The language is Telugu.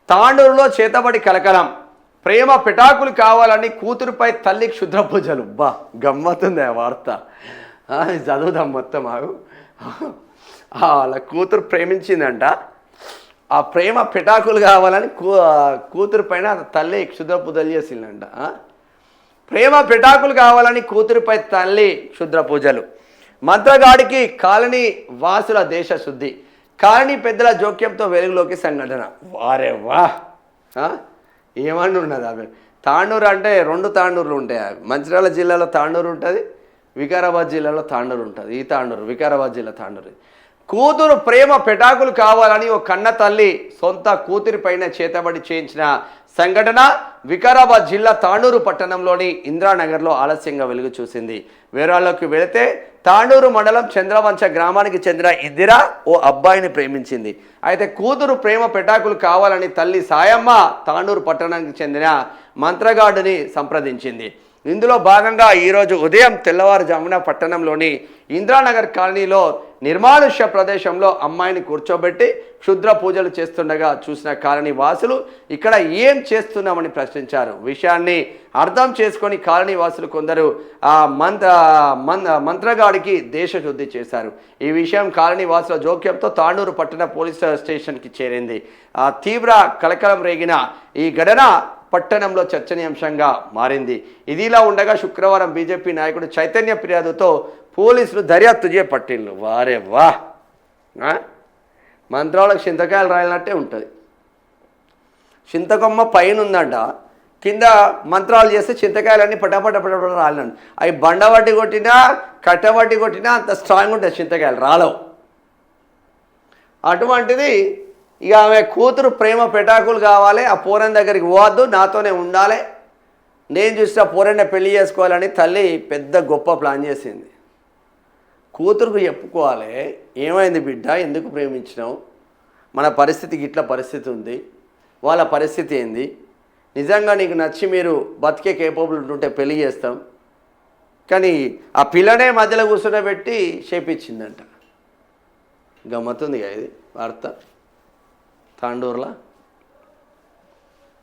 తాండూరులో చేతబడి కలకలం. ప్రేమ పెటాకులు కావాలని కూతురుపై తల్లి క్షుద్ర పూజలు. బా గమ్మత్తుంది ఆ వార్త. చదువుదాం మొత్తం. వాళ్ళ కూతురు ప్రేమించిందంట. ఆ ప్రేమ పెటాకులు కావాలని కూతురు పైన తల్లి క్షుద్ర పూజలు చేసిందంట. ప్రేమ పెటాకులు కావాలని కూతురుపై తల్లి క్షుద్ర పూజలు. మంత్రగాడికి కాలనీ వాసుల దేశ శుద్ధి. కాలనీ పెద్దల జోక్యంతో వెలుగులోకి సంఘటన. వారే వా ఏమన్నా ఉన్నది. అవి తాండూరు అంటే 2 తాండూరులు ఉంటాయి. మంచిర్యాల జిల్లాలో తాండూరు ఉంటుంది, వికారాబాద్ జిల్లాలో తాండూరు ఉంటుంది. ఈ తాండూరు వికారాబాద్ జిల్లా తాండూరు. కూతురు ప్రేమ పెటాకులు కావాలని ఓ కన్న తల్లి సొంత కూతురి పైన చేతబడి చేయించిన సంఘటన వికారాబాద్ జిల్లా తాండూరు పట్టణంలోని ఇంద్రానగర్లో ఆలస్యంగా వెలుగు చూసింది. వివరాల్లోకి వెళితే తాండూరు మండలం చంద్రవంచ గ్రామానికి చెందిన ఇందిర ఓ అబ్బాయిని ప్రేమించింది. అయితే కూతురు ప్రేమ పెటాకులు కావాలని తల్లి సాయమ్మ తాండూరు పట్టణానికి చెందిన మంత్రగాడిని సంప్రదించింది. ఇందులో భాగంగా ఈరోజు ఉదయం తెల్లవారుజామున పట్టణంలోని ఇంద్రానగర్ కాలనీలో నిర్మానుష్య ప్రదేశంలో అమ్మాయిని కూర్చోబెట్టి క్షుద్ర పూజలు చేస్తుండగా చూసిన కాలనీ వాసులు ఇక్కడ ఏం చేస్తున్నామని ప్రశ్నించారు. విషయాన్ని అర్థం చేసుకొని కాలనీ వాసులు కొందరు ఆ మంత్రగాడికి దేశశుద్ధి చేశారు. ఈ విషయం కాలనీ వాసుల జోక్యంతో తాండూరు పట్టణ పోలీస్ స్టేషన్కి చేరింది. తీవ్ర కలకలం రేగిన ఈ ఘటన పట్టణంలో చర్చనీయాంశంగా మారింది. ఇదిలా ఉండగా శుక్రవారం బీజేపీ నాయకుడు చైతన్య ఫిర్యాదుతో పోలీసులు దర్యాప్తు చేపట్టిండ్రు. వారే వా మంత్రాలకు చింతకాయలు రాయాలంటే ఉంటుంది. చింతకొమ్మ పైన ఉందంట, కింద మంత్రాలు చేస్తే చింతకాయలన్నీ పటపట పటపట రాలినండి. అవి బండవడ్డి కొట్టినా కట్టవడ్డి కొట్టినా అంత స్ట్రాంగ్ ఉంటుంది చింతకాయలు, రాలవు. అటువంటిది ఇక ఆమె కూతురు ప్రేమ పెటాకులు కావాలి, ఆ పూరన్ దగ్గరికి పోవద్దు, నాతోనే ఉండాలి, నేను చూసిన పూరన్నే పెళ్లి చేసుకోవాలని తల్లి పెద్ద గొప్ప ప్లాన్ చేసింది. కూతురుకు చెప్పుకోవాలి, ఏమైంది బిడ్డ, ఎందుకు ప్రేమించినావు, మన పరిస్థితికి ఇట్లా పరిస్థితి ఉంది, వాళ్ళ పరిస్థితి ఏంది, నిజంగా నీకు నచ్చి మీరు బతికే కేపబుల్ ఉంటుంటే పెళ్లి చేస్తాం. కానీ ఆ పిల్లనే మధ్యలో కూర్చోబెట్టి చేపించిందంట. గమ్మత్తుంది ఇది వార్త తాండూరులో.